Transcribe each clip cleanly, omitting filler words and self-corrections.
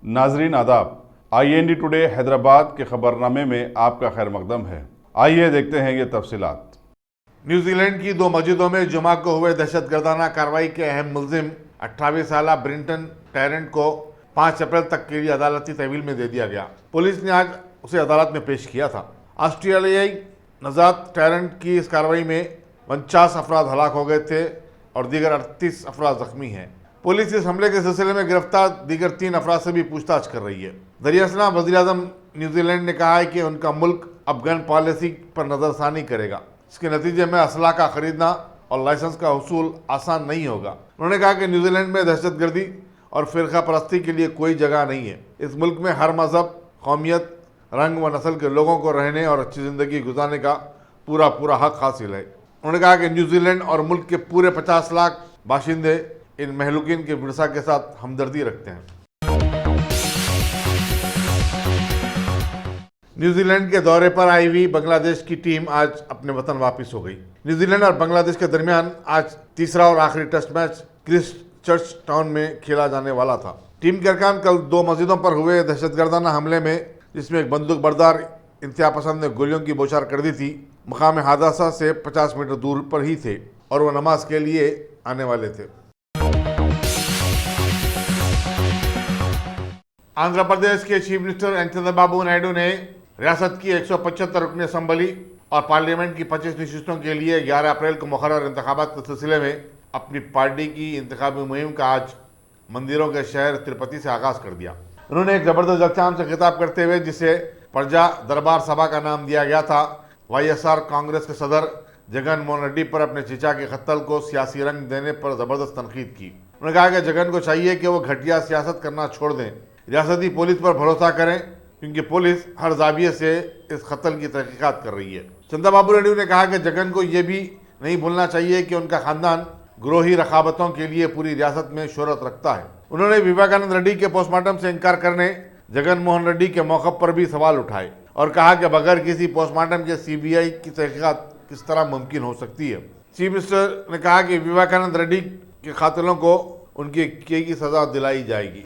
नाजरीन आदाब, IND today Hyderabad के खबरनामे में आपका खैर मकदम है। आइए देखते हैं ये तफसीलात। न्यूजीलैंड की 2 मस्जिदों में जुमा को हुए दहशतगर्दाना कार्रवाई के अहम मुल्जिम 28 साला ब्रिंटन टैरेंट को 5 अप्रैल तक के लिए अदालती तहवील में दे दिया गया। पुलिस ने आज उसे अदालत में पेश किया था। ऑस्ट्रेलियाई नजात टैरेंट की इस कार्रवाई में 49 अफराद हलाक हो गए थे और दीगर 38 अफराद जख्मी हैं। पुलिस इस हमले के सिलसिले में गिरफ्तार दीगर 3 अफराद से भी पूछताछ कर रही है। दरियासना वज़ीर-ए-आज़म न्यूजीलैंड ने कहा है कि उनका मुल्क अब गन पॉलिसी पर नज़रसानी करेगा। इसके नतीजे में असला का खरीदना और लाइसेंस का हसूल आसान नहीं होगा। उन्होंने कहा कि न्यूजीलैंड में दहशतगर्दी और फिरका परस्ती के लिए कोई जगह नहीं है। इस मुल्क में हर मजहब, कौमियत, रंग व नस्ल के लोगों को रहने और अच्छी ज़िंदगी गुजारने का पूरा हक हासिल है। उन्होंने कहा कि न्यूजीलैंड और मुल्क के पूरे 50 लाख बाशिंदे इन महलूकिन के विरसा के साथ हमदर्दी रखते हैं। न्यूजीलैंड के दौरे पर आई हुई बांग्लादेश की टीम आज अपने वतन वापस हो गई। न्यूजीलैंड और बांग्लादेश के दरमियान आज तीसरा और आखिरी टेस्ट मैच क्रिस्टचर्च टाउन में खेला जाने वाला था। टीम के अरकान कल 2 मस्जिदों पर हुए दहशतगर्दाना हमले में, जिसमें एक बंदूक बरदार इंतहा पसंद ने गोलियों की बौछार कर दी थी, मकाम हादसा से 50 मीटर दूर पर ही थे और वह नमाज के लिए आने वाले थे। आंध्र प्रदेश के chief minister N Chandrababu Naidu ने रियासत की 175 रुकनी असम्बली और पार्लियामेंट की 25 नशिस्तों के लिए 11 अप्रैल को मुकर्रर इंतखाबात के सिलसिले में अपनी पार्टी की इंतखाबी मुहिम का आज मंदिरों के शहर तिरुपति से आगाज कर दिया। उन्होंने एक जबरदस्त जलचाम से खिताब करते हुए, जिसे प्रजा दरबार सभा का नाम दिया गया था, YSR कांग्रेस के सदर जगन मोहन रेड्डी पर अपने चचा के कत्ल को सियासी रंग देने पर जबरदस्त तनकीद की। उन्होंने कहा कि जगन को चाहिए कि वो घटिया सियासत करना छोड़ दें, रियासती पुलिस पर भरोसा करें, क्योंकि पुलिस हर जाविये से इस कत्ल की तहकीकात कर रही है। चंद्रबाबू नायडू ने कहा कि जगन को यह भी नहीं भूलना चाहिए कि उनका खानदान ग्रोही रखावतों के लिए पूरी रियासत में शोहरत रखता है। उन्होंने विवेकानंद रेड्डी के पोस्टमार्टम से इनकार करने जगन मोहन रेड्डी के मौक़िफ़ पर भी सवाल उठाए और कहा कि बगैर किसी पोस्टमार्टम के CBI की तहकीकात किस तरह मुमकिन हो सकती है। चीफ मिनिस्टर ने कहा कि विवेकानंद रेड्डी के कातिलों को उनके किए की सजा दिलाई जाएगी।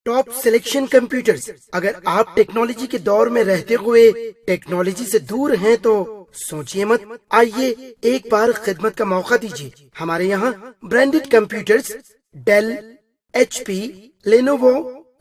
Top selection computers. अगर आप टेक्नोलॉजी के दौर में रहते हुए टेक्नोलॉजी से दूर हैं तो सोचिए मत, आइए एक बार खिदमत का मौका दीजिए। हमारे यहाँ branded computers Dell, HP, Lenovo,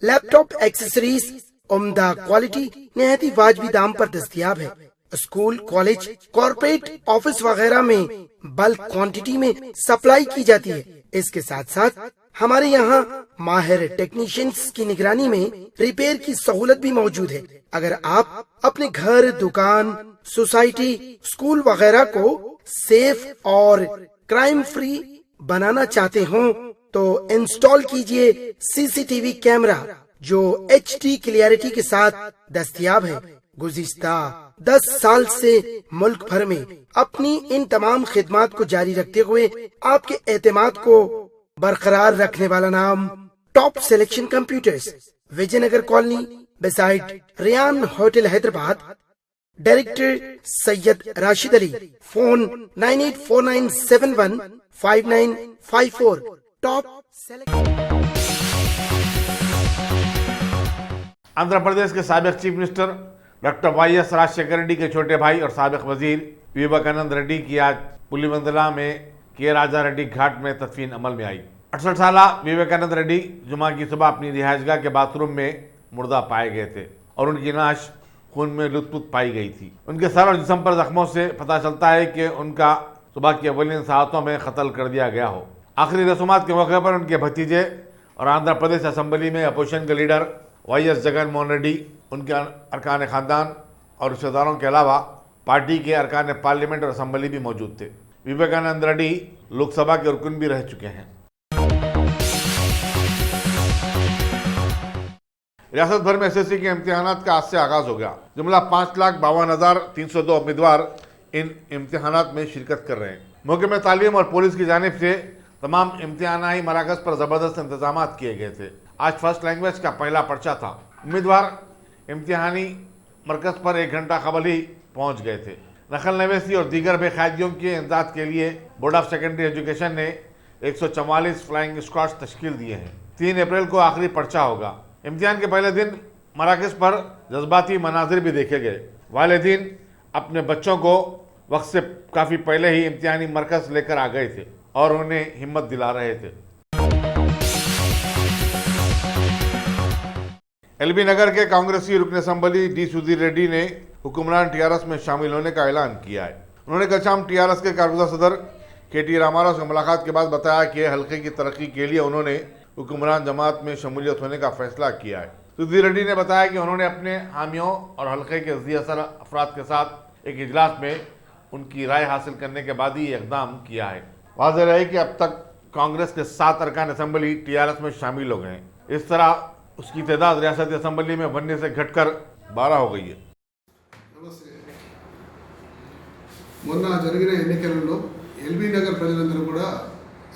laptop accessories उम्दा क्वालिटी निहायती वाजबी दाम पर दस्तयाब है। स्कूल, कॉलेज, कॉर्पोरेट, ऑफिस वगैरह में बल्क क्वांटिटी में सप्लाई की जाती है। इसके साथ साथ हमारे यहाँ माहिर टेक्नीशियंस की निगरानी में रिपेयर की सहूलत भी मौजूद है। अगर आप अपने घर, दुकान, सोसाइटी, स्कूल वगैरह को सेफ और क्राइम फ्री बनाना चाहते हो तो इंस्टॉल कीजिए CCTV कैमरा जो HD क्लियरिटी के साथ दस्तयाब है। गुज़िश्ता 10 साल से मुल्क भर में अपनी इन तमाम खिदमात को जारी रखते हुए आपके एतमाद को बरकरार रखने वाला नाम top selection computers, Vijayanagar colony beside Riyan hotel Hyderabad. Director Syed Rashid Ali. Phone 9849715954। Top Andhra Pradesh के साबिक chief minister doctor YS Rajasekhara Reddy के छोटे भाई और साबिक वजीर विवेकानंद रेड्डी की आज पुलिवंदला में के राजा रेड्डी घाट में तदफीन अमल में आई। 68 साला विवेकानंद रेड्डी जुमा की सुबह अपनी रिहाइशगाह के बाथरूम में मुर्दा पाए गए थे और उनकी नाश खून में लुत्पुत पाई गई थी। उनके सर और जिस्म पर जख्मों से पता चलता है कि उनका सुबह की अवलिन साहतों में कत्ल कर दिया गया हो। आखिरी रसूमात के मौके पर उनके भतीजे और आंध्र प्रदेश असम्बली में अपोजिशन के लीडर YS जगन मोहन रेड्डी, उनके अरकान खानदान और रिश्तेदारों के अलावा पार्टी के अरकान पार्लियामेंट और असम्बली भी मौजूद थे। विवेकानंद रेड्डी लोकसभा के रुकन भी रह चुके हैं। रियासत भर में SSC के इम्तिहानात का आज से आगाज हो गया। जुमला 5,52,302 उम्मीदवार इन इम्तिहानात में शिरकत कर रहे हैं। मौके में तालीम और पुलिस की जानिब से तमाम इम्तिहानाई मराकज़ पर ज़बरदस्त इंतजाम किए गए थे। आज फर्स्ट लैंग्वेज का पहला पर्चा था। उम्मीदवार इम्तिहानी मरकज़ पर 1 घंटा कबल ही पहुँच गए थे। नकल नवेसी और दीगर बेकायदगियों के इमदाद के लिए बोर्ड ऑफ सेकेंडरी एजुकेशन ने 144 फ्लाइंग स्क्वाड्स तश्कील दिए हैं। 3 अप्रैल को आखिरी पर्चा होगा। इम्तिहान के पहले दिन मराकज़ पर जज्बाती मनाजिर भी देखे गए। वालिदीन अपने बच्चों को वक्त से काफ़ी पहले ही इम्तिहानी मरकज़ लेकर आ गए थे और उन्हें हिम्मत दिला रहे थे। एलबी नगर के कांग्रेसी रुकन असम्बली डी सुधीर रेड्डी ने हुक्मरान टीआरएस में शामिल होने का ऐलान किया है। उन्होंने कल शाम टीआरएस के कारगुज़र सदर KT रामाराव से मुलाकात के बाद बताया कि हल्के की तरक्की के लिए उन्होंने हुक्मरान जमात में शमूलियत होने का फैसला किया है। सुधीर रेड्डी ने बताया कि उन्होंने अपने हामियों और हल्के के ज़ी असर अफराद के साथ एक इजलास में उनकी राय हासिल करने के बाद ही इक़दाम किया है। वाज़ेह रहे कि अब तक कांग्रेस के 7 अरकान असम्बली टीआरएस में शामिल हो गए हैं। इस तरह उसकी तादाद रियासती असम्बली में बनने से घटकर 12 हो गई है। మొన్న జరిగిన ఎన్నికలలో ఎల్బీ నగర్ ప్రజలందరూ కూడా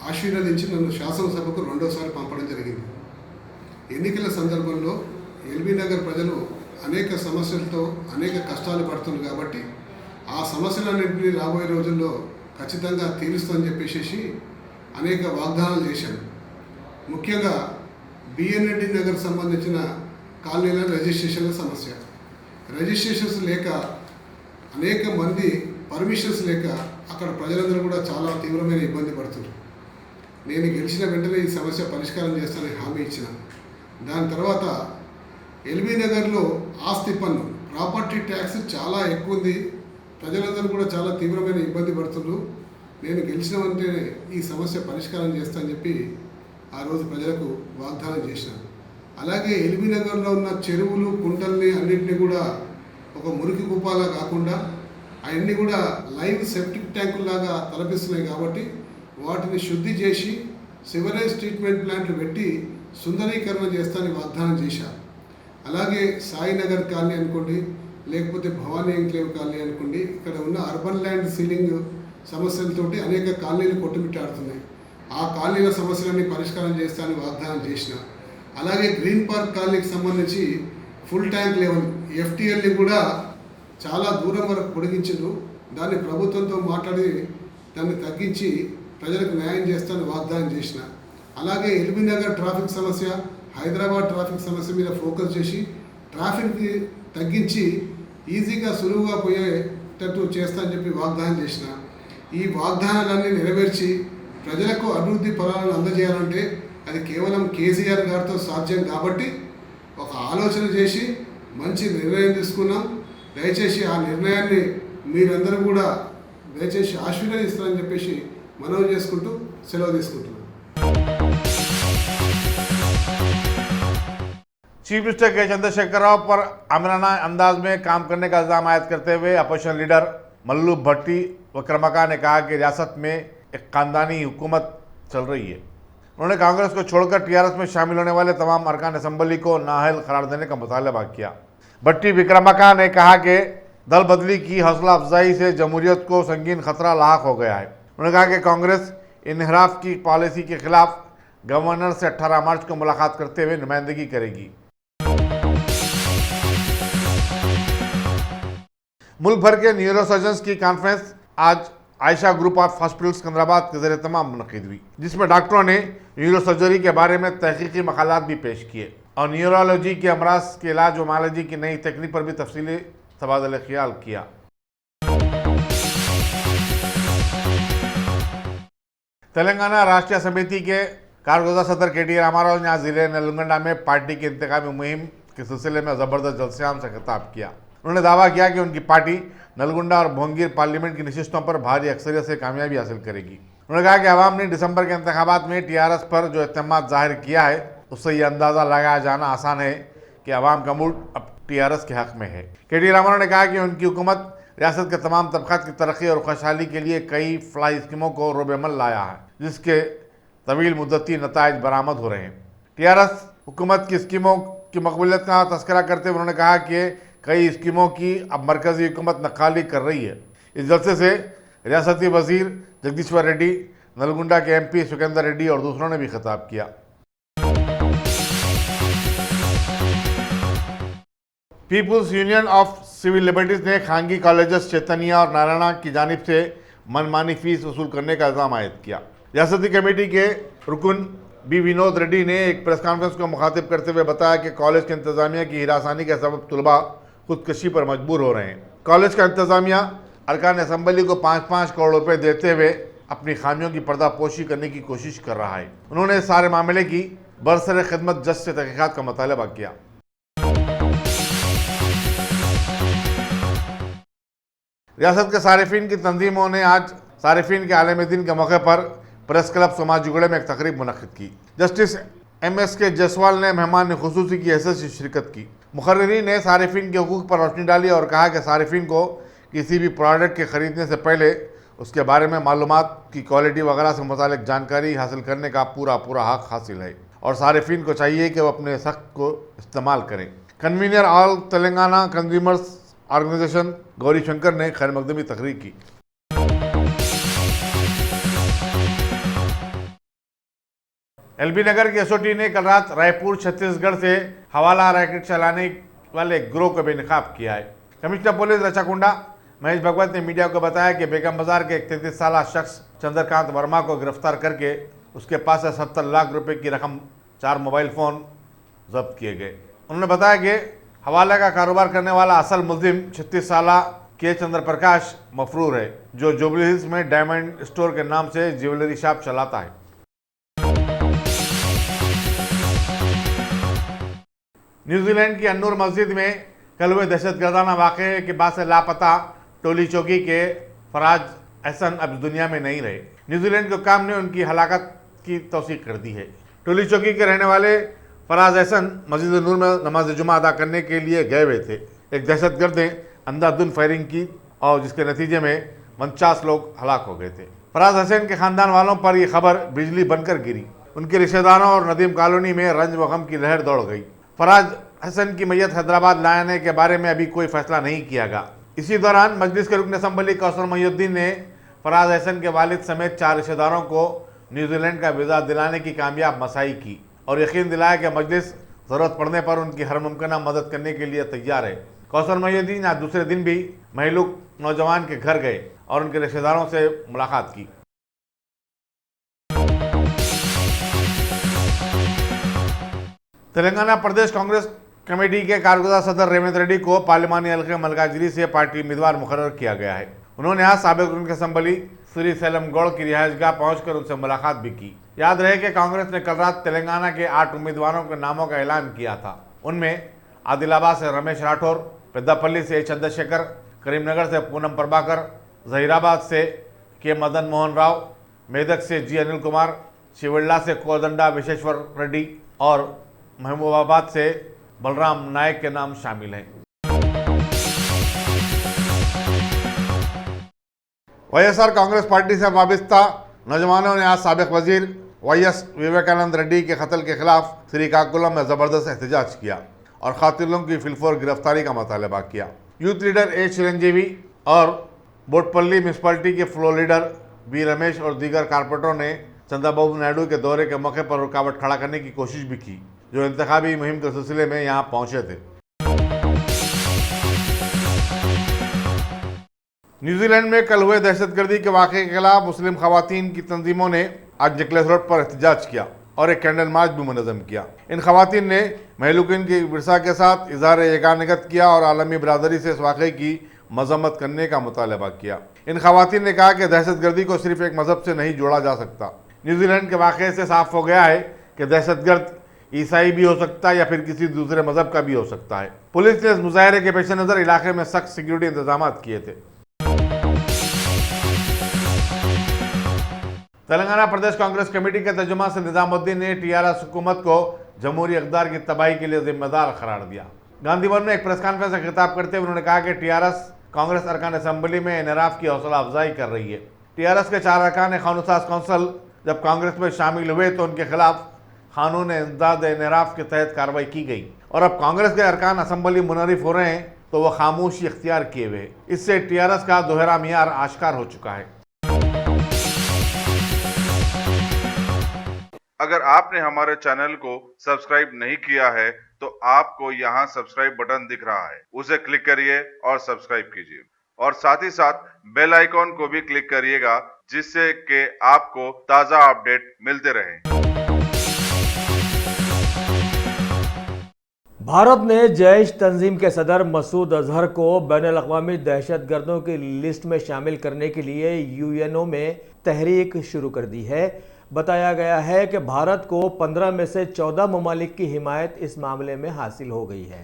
ఆశీర్వదించి నన్ను శాసనసభకు రెండోసారి పంపడం జరిగింది. ఎన్నికల సందర్భంలో ఎల్బీ నగర్ ప్రజలు అనేక సమస్యలతో అనేక కష్టాలు పడుతున్నారు కాబట్టి ఆ సమస్యలన్నింటినీ రాబోయే రోజుల్లో ఖచ్చితంగా తీరుస్తామని చెప్పేసి అనేక వాగ్దానాలు చేశాను. ముఖ్యంగా బిఎన్రెడ్డి నగర్ సంబంధించిన కాలనీల రిజిస్ట్రేషన్ల సమస్య, రిజిస్ట్రేషన్స్ లేక అనేక మంది పర్మిషన్స్ లేక అక్కడ ప్రజలందరూ కూడా చాలా తీవ్రమైన ఇబ్బంది పడుతున్నారు. నేను గెలిచిన వెంటనే ఈ సమస్య పరిష్కారం చేస్తానని హామీ ఇచ్చిన. దాని తర్వాత ఎల్బీ నగర్లో ఆస్తి పన్ను ప్రాపర్టీ ట్యాక్స్ చాలా ఎక్కువ ఉంది. ప్రజలందరూ కూడా చాలా తీవ్రమైన ఇబ్బంది పడుతున్నారు. నేను గెలిచిన వెంటనే ఈ సమస్య పరిష్కారం చేస్తానని చెప్పి ఆ రోజు ప్రజలకు వాగ్దానం చేసిన. అలాగే ఎల్బీ నగర్లో ఉన్న చెరువులు కుంటల్ని అన్నింటినీ కూడా ఒక మురికి కుప్పాలా కాకుండా అవన్నీ కూడా లైవ్ సెప్టిక్ ట్యాంకుల్లాగా తలపిస్తున్నాయి కాబట్టి వాటిని శుద్ధి చేసి సివరేజ్ ట్రీట్మెంట్ ప్లాంట్లు పెట్టి సుందరీకరణ చేస్తానని వాగ్దానం చేశారు. అలాగే సాయినగర్ కాలనీ అనుకోండి, లేకపోతే భవానీ ఎంక్లేవ్ కాలనీ అనుకోండి, ఇక్కడ ఉన్న అర్బన్ ల్యాండ్ సీలింగ్ సమస్యలతోటి అనేక కాలనీలు కొట్టుమిట్టాడుతున్నాయి. ఆ కాలనీల సమస్యలన్నీ పరిష్కారం చేస్తానని వాగ్దానం చేసిన. అలాగే గ్రీన్ పార్క్ కాలనీకి సంబంధించి ఫుల్ ట్యాంక్ లెవెల్ FTLని కూడా చాలా దూరం వరకు పొడిగించారు. దాన్ని ప్రభుత్వంతో మాట్లాడి దాన్ని తగ్గించి ప్రజలకు న్యాయం చేస్తానని వాగ్దానం చేసిన. అలాగే ఎల్బీ నగర్ ట్రాఫిక్ సమస్య, హైదరాబాద్ ట్రాఫిక్ సమస్య మీద ఫోకస్ చేసి ట్రాఫిక్ని తగ్గించి ఈజీగా సులువుగా పోయేటట్టు చేస్తానని చెప్పి వాగ్దానం చేసిన. ఈ వాగ్దానాలన్నీ నెరవేర్చి ప్రజలకు అభివృద్ధి ఫలాలను అందజేయాలంటే అది కేవలం కేసీఆర్ గారితో సాధ్యం. కాబట్టి ఒక ఆలోచన చేసి మంచి నిర్ణయం తీసుకున్నాం. దయచేసి ఆ నిర్ణయాన్ని మీరందరూ కూడా దయచేసి ఆశీర్వదిస్తారని చెప్పేసి మనవి చేసుకుంటూ సెలవు తీసుకుంటున్నాను. चीफ मिनिस्टर के चंद्रशेखर राव पर आमराना अंदाज में काम करने का इल्जाम आयद करते हुए अपोजिशन लीडर मल्लू भट्टी विक्रमाका ने कहा कि रियासत में एक खानदानी हुकूमत चल रही है। उन्होंने कांग्रेस को छोड़कर टीआरएस में शामिल होने वाले तमाम अरकान असम्बली को नाअहल करार देने का मुतालबा किया। भट्टी विक्रमाका ने कहा कि दल बदली की हौसला अफजाई से जमहूरियत को संगीन खतरा लाक हो गया है। उन्होंने कहा कि कांग्रेस इनहराफ की पॉलिसी के खिलाफ गवर्नर से 18 मार्च को मुलाकात करते हुए नुमाइंदगी करेगी। मुल्क भर के न्यूरो सर्जन्स की कॉन्फ्रेंस आज Ayesha group of hospital Secunderabad के ज़रिए तमाम मुनक़िद हुई, जिसमें डॉक्टरों ने न्यूरो सर्जरी के बारे में तहकीकी मकालात भी पेश किए और न्यूरोलॉजी के अमराज के इलाज व मालजी की नई तकनीक पर भी तफसीली तबादला ख्याल किया। तेलंगाना राष्ट्रीय समिति के कारगुज़र सदर KT रामाराव ने आज ज़िले नलगंडा में पार्टी की इंतखाबी मुहिम के सिलसिले में ज़बरदस्त जलसेआम से खिताब किया। उन्होंने दावा किया कि उनकी पार्टी नलगुंडा और भोंगीर पार्लियामेंट की नशिस्तों पर भारी अक्सरियत से कामयाबी हासिल करेगी। उन्होंने कहा कि आवाम ने दिसंबर के इंतखाबात में टीआरएस पर जो एतमाद जाहिर किया है, उससे ये अंदाज़ा लगाया जाना आसान है कि आवाम का मूड अब टीआरएस के हक़ में है। KT रामाराव ने कहा कि उनकी हुकूमत रियासत के तमाम तबक़ात की तरक्की और खुशहाली के लिए कई फलाई स्कीमों को रोबेमल लाया है, जिसके तवील मुद्दती नताइज बरामद हो रहे हैं। टीआरएस हुकूमत की स्कीमों की मकबूलियत का तस्करा करते हुए उन्होंने कहा कि कई स्कीमों की अब मरकज़ी हुकूमत नकाली कर रही है। इस जलसे से रियासती वज़ीर जगदीश्वर रेड्डी, नलगुंडा के एमपी सुखेंदर रेड्डी और दूसरों ने भी खिताब किया। People's Union of Civil Liberties ने खानगी कॉलेजेस चैतन्या और नारायणा की जानिब से मनमानी फीस वसूल करने का इल्जाम आयद किया। रियासती कमेटी के रुकन बी विनोद रेड्डी ने एक प्रेस कॉन्फ्रेंस को मुखातिब करते हुए बताया कि कॉलेज के इंतजामिया की हिरासानी के सबब तलबा खुदकशी पर मजबूर हो रहे हैं। कॉलेज का इंतजामिया अरकान असम्बली को 5-5 करोड़ रुपए देते हुए अपनी खामियों की पर्दापोशी करने की कोशिश कर रहा है। उन्होंने इस सारे मामले की बरसर खिदमत जज से तहकीकात का मुतालबा किया। रियासत के सारिफीन की तंजीमों ने आज सारिफीन के आलमी दिन के मौके पर प्रेस क्लब समाजुगड़े में एक तकरीब मुनक्किद की। जस्टिस MSK जसवाल ने मेहमान खुसूसी की हैसियत से शिरकत की। मुकर्रिरीन ने सारिफीन के हुकूक पर रोशनी डाली और कहा कि सारिफीन को किसी भी प्रोडक्ट के ख़रीदने से पहले उसके बारे में मालूमात की क्वालिटी वगैरह से मुतालिक जानकारी हासिल करने का पूरा हक हासिल है और सारिफीन को चाहिए कि वो अपने हक़ को इस्तेमाल करें। Convener All Telangana Consumers Organisation Gauri Shankar ने खैर मकदमी तकरीर की। LB नगर की SOT ने कल रात रायपुर छत्तीसगढ़ से हवाला रैकेट चलाने वाले गिरोह को बेनकाब किया है। कमिश्नर पुलिस रचाकुंडा महेश भगवत ने मीडिया को बताया कि बेगम बाजार के एक 33 साल शख्स चंद्रकांत वर्मा को गिरफ्तार करके उसके पास से 70 लाख रुपए की रकम 4 मोबाइल फ़ोन जब्त किए गए। उन्होंने बताया कि हवाला का कारोबार करने वाला असल मुलजिम 36 साल के चंद्र प्रकाश मफरूर है, जो जुबली हिल्स में डायमंड स्टोर के नाम से ज्वेलरी शॉप चलाता है। न्यूजीलैंड की अन्नूर मस्जिद में कल हुए दहशतगर्दाना वाक़े के बाद से लापता टोली चौकी के फराज एहसन अब दुनिया में नहीं रहे। न्यूजीलैंड के हुक्काम ने उनकी हलाकत की तौसीक कर दी है। टोली चौकी के रहने वाले फराज एहसन मस्जिद नूर में नमाज जुमा अदा करने के लिए गए हुए थे। एक दहशतगर्द ने अंधाधुंध फायरिंग की और जिसके नतीजे में 49 लोग हलाक हो गए थे। फराज हसैन के ख़ानदान वालों पर यह खबर बिजली बनकर गिरी। उनके रिश्तेदारों और नदीम कॉलोनी में रंज व गम की लहर दौड़ गई। फराज हसन की मैयत हैदराबाद लाने के बारे में अभी कोई फैसला नहीं किया गया। इसी दौरान मजलिस के रुकन असम्बली कौसर मोहिउद्दीन ने फराज हसन के वालिद समेत 4 रिश्तेदारों को न्यूजीलैंड का वीज़ा दिलाने की कामयाब मसाई की और यकीन दिलाया कि मजलिस ज़रूरत पड़ने पर उनकी हर मुमकिन मदद करने के लिए तैयार है। कौसर मोहिउद्दीन आज दूसरे दिन भी महलूक नौजवान के घर गए और उनके रिश्तेदारों से मुलाकात की। तेलंगाना प्रदेश कांग्रेस कमेटी के कारगुजार सदर रेवंत रेड्डी को पार्लिमानी हल्के मलकाजिरी से पार्टी उम्मीदवार मुकर्रर किया गया है। उन्होंने आज साबिक रुकन असम्बली श्री सैलम गौड़ की रिहाइशगाह पहुंचकर उनसे मुलाकात भी की। याद रहे कि कांग्रेस ने कल रात तेलंगाना के 8 उम्मीदवारों के नामों का ऐलान किया था। उनमें आदिलाबाद से रमेश राठौर, पेद्दापल्ली से चंद्रशेखर, करीमनगर से पूनम प्रभाकर, जहीराबाद से के मदन मोहन राव, मेदक से जी अनिल कुमार, शिवल्ला से कोदंडा विश्वेश्वर रेड्डी और महबूबाबाद से बलराम नायक के नाम शामिल हैं। YSR कांग्रेस पार्टी से वाबस्ता नौजवानों ने आज साबिक वजीर YS विवेकानंद रेड्डी के कत्ल के खिलाफ श्रीकाकुलम में ज़बरदस्त एहतजाज किया और कातिलों की फिलफोर गिरफ्तारी का मुतालबा किया। यूथ लीडर A चिरंजीवी और बोटपल्ली म्यूनसिपलिटी के फ्लोर लीडर B रमेश और दीगर कारपोरेटरों ने चंद्रबाबू नायडू के दौरे के मौके पर रुकावट खड़ा करने की कोशिश भी की, जो इंतखाबी मुहिम के सिलसिले में यहाँ पहुंचे थे। न्यूजीलैंड में कल हुए दहशतगर्दी के वाक़े के खिलाफ मुस्लिम खवातीन की तंजीमों ने आज नेकलेस रोड पर एहतजाज किया और एक कैंडल मार्च भी मुनज़्ज़म किया। इन खवातीन ने महलूकिन की विरसा के साथ इज़हार यगानगत किया और आलमी बरादरी से इस वाक़े की मजम्मत करने का मुतालबा किया। इन खवातीन ने कहा कि दहशतगर्दी को सिर्फ एक मज़हब से नहीं जोड़ा जा सकता। न्यूजीलैंड के वाक़े से साफ हो गया है कि दहशतगर्द ईसाई भी हो सकता है या फिर किसी दूसरे मजहब का भी हो सकता है। पुलिस ने इस मुजाहरे के पेश नज़र इलाके में सख्त सिक्योरिटी इंतजाम किए थे। तेलंगाना प्रदेश कांग्रेस कमेटी के तर्जुमान से निजामुद्दीन ने TRS हुकूमत को जमहूरी इक़्तिदार की तबाही के लिए जिम्मेदार करार दिया। गांधीभवन में एक प्रेस कॉन्फ्रेंस से खिताब करते हुए उन्होंने कहा कि TRS कांग्रेस अरकान असम्बली में इनराफ की हौसला अफजाई कर रही है। TRS के 4 अरकान क़ानून-साज़ कौंसिल जब कांग्रेस में शामिल हुए तो उनके खिलाफ कानून इंसदाद इनराफ के तहत कार्रवाई की गई और अब कांग्रेस के अरकान असम्बली मुनरिफ हो रहे हैं तो वह खामोशी इख्तियार किए हुए। इससे TRS का दोहरा मियार आश्कार हो चुका है। अगर आपने हमारे चैनल को सब्सक्राइब नहीं किया है तो आपको यहाँ सब्सक्राइब बटन दिख रहा है, उसे क्लिक करिए और सब्सक्राइब कीजिए और साथ ही साथ बेल आइकॉन को भी क्लिक करिएगा जिससे कि आपको ताज़ा अपडेट मिलते रहें। भारत ने जैश तंजीम के सदर मसूद अजहर को बैनुल-अक़वामी दहशतगर्दों की लिस्ट में शामिल करने के लिए यूएनओ में तहरीक शुरू कर दी है। बताया गया है कि भारत को 15 में से 14 ममालिक की हिमायत इस मामले में हासिल हो गई है।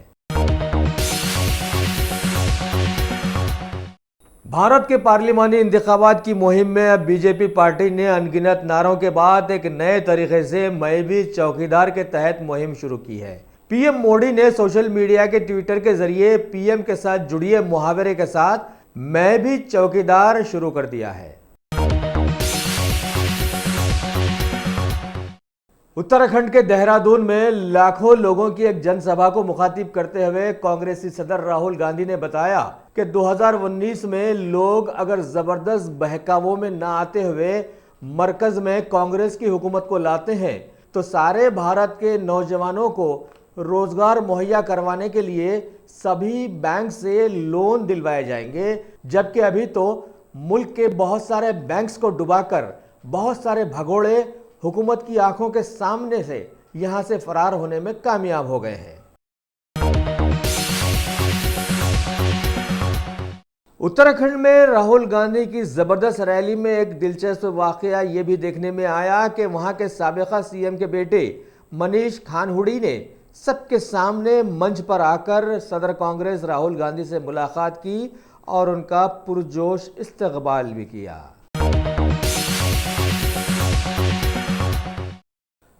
भारत के पार्लिमानी इंतखाबात की मुहिम में अब बीजेपी पार्टी ने अनगिनत नारों के बाद एक नए तरीके से मैं भी चौकीदार के तहत मुहिम शुरू की है। पीएम मोदी ने सोशल मीडिया के ट्विटर के जरिए पीएम के साथ जुड़िए मुहावरे के साथ मैं भी चौकीदार शुरू कर दिया है। उत्तराखंड के देहरादून में लाखों लोगों की एक जनसभा को मुखातिब करते हुए कांग्रेसी सदर राहुल गांधी ने बताया कि 2019 में लोग अगर जबरदस्त बहकावों में ना आते हुए मरकज में कांग्रेस की हुकूमत को लाते हैं तो सारे भारत के नौजवानों को रोजगार मुहैया करवाने के लिए सभी बैंक से लोन दिलवाए जाएंगे, जबकि अभी तो मुल्क के बहुत सारे बैंक्स को डुबाकर बहुत सारे भगोड़े हुकूमत की आंखों के सामने से यहां से फरार होने में कामयाब हो गए हैं। उत्तराखंड में राहुल गांधी की जबरदस्त रैली में एक दिलचस्प वाकया ये भी देखने में आया कि वहां के साबिका सीएम के बेटे मनीष खानहुडी ने सबके सामने मंच पर आकर सदर कांग्रेस राहुल गांधी से मुलाकात की और उनका पुरजोश इस्तकबाल भी किया।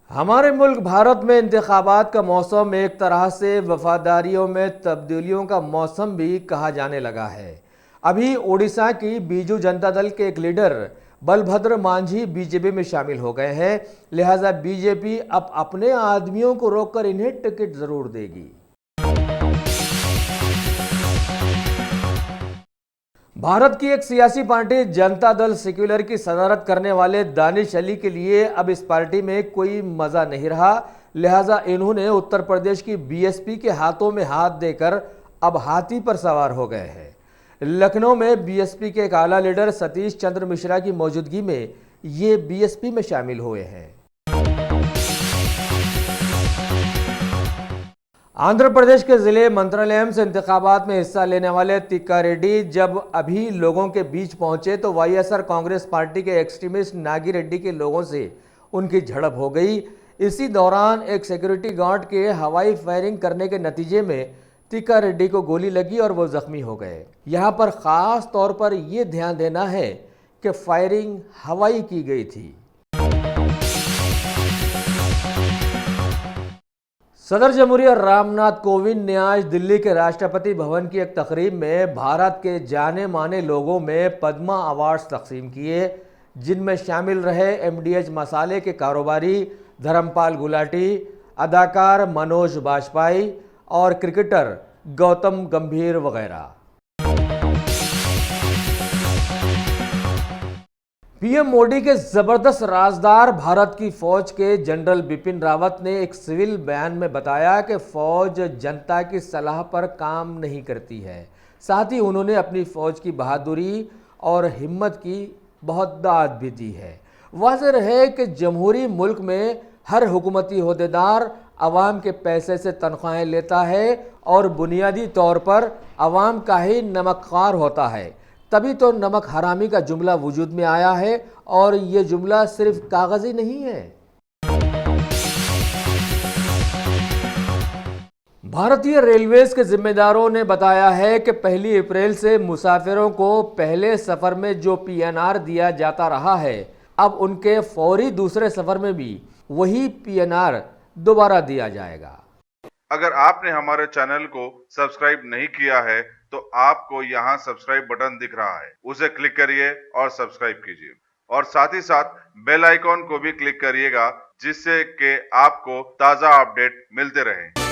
हमारे मुल्क भारत में इंतखाबात का मौसम एक तरह से वफादारियों में तब्दीलियों का मौसम भी कहा जाने लगा है। अभी ओडिशा की बीजू जनता दल के एक लीडर बलभद्र मांझी बीजेपी में शामिल हो गए हैं, लिहाजा बीजेपी अब अपने आदमियों को रोककर इन्हें टिकट जरूर देगी। भारत की एक सियासी पार्टी जनता दल सेक्युलर की सदारत करने वाले दानिश अली के लिए अब इस पार्टी में कोई मजा नहीं रहा, लिहाजा इन्होंने उत्तर प्रदेश की बीएसपी के हाथों में हाथ देकर अब हाथी पर सवार हो गए हैं। लखनऊ में बीएसपी के एक आला लीडर सतीश चंद्र मिश्रा की मौजूदगी में ये बीएसपी में शामिल हुए हैं। आंध्र प्रदेश के जिले मंत्रालयम से इंतखाबात में हिस्सा लेने वाले तिक्का रेड्डी जब अभी लोगों के बीच पहुंचे तो वाईएसआर कांग्रेस पार्टी के एक्सट्रीमिस्ट नागी रेड्डी के लोगों से उनकी झड़प हो गई। इसी दौरान एक सिक्योरिटी गार्ड के हवाई फायरिंग करने के नतीजे में तिक्का रेड्डी को गोली लगी और वो जख्मी हो गए। यहाँ पर खास तौर पर यह ध्यान देना है कि फायरिंग हवाई की गई थी। सदर जमहूरिया रामनाथ कोविंद ने आज दिल्ली के राष्ट्रपति भवन की एक तकरीब में भारत के जाने माने लोगों में पद्मा अवार्ड्स तकसीम किए, जिनमें शामिल रहे एमडीएच मसाले के कारोबारी धर्मपाल गुलाटी, अदाकार मनोज बाजपेयी और क्रिकेटर गौतम गंभीर वगैरह। पीएम मोदी के जबरदस्त राजदार भारत की फौज के जनरल बिपिन रावत ने एक सिविल बयान में बताया कि फौज जनता की सलाह पर काम नहीं करती है। साथ ही उन्होंने अपनी फौज की बहादुरी और हिम्मत की बहुत दाद भी दी है। वाज़ेह है कि जमहूरी मुल्क में हर हुकूमती ओहदेदार अवाम के पैसे से तनख्वाहें लेता है और बुनियादी तौर पर अवाम का ही नमकखार होता है, तभी तो नमक हरामी का जुमला वजूद में आया है और ये जुमला सिर्फ कागजी नहीं है। भारतीय रेलवेज के जिम्मेदारों ने बताया है कि 1 अप्रैल से मुसाफिरों को पहले सफर में जो पीएनआर दिया जाता रहा है, अब उनके फौरी दूसरे सफर में भी वही पीएनआर दोबारा दिया जाएगा। अगर आपने हमारे चैनल को सब्सक्राइब नहीं किया है तो आपको यहाँ सब्सक्राइब बटन दिख रहा है, उसे क्लिक करिए और सब्सक्राइब कीजिए और साथ ही साथ बेल आइकॉन को भी क्लिक करिएगा जिससे कि आपको ताज़ा अपडेट मिलते रहें।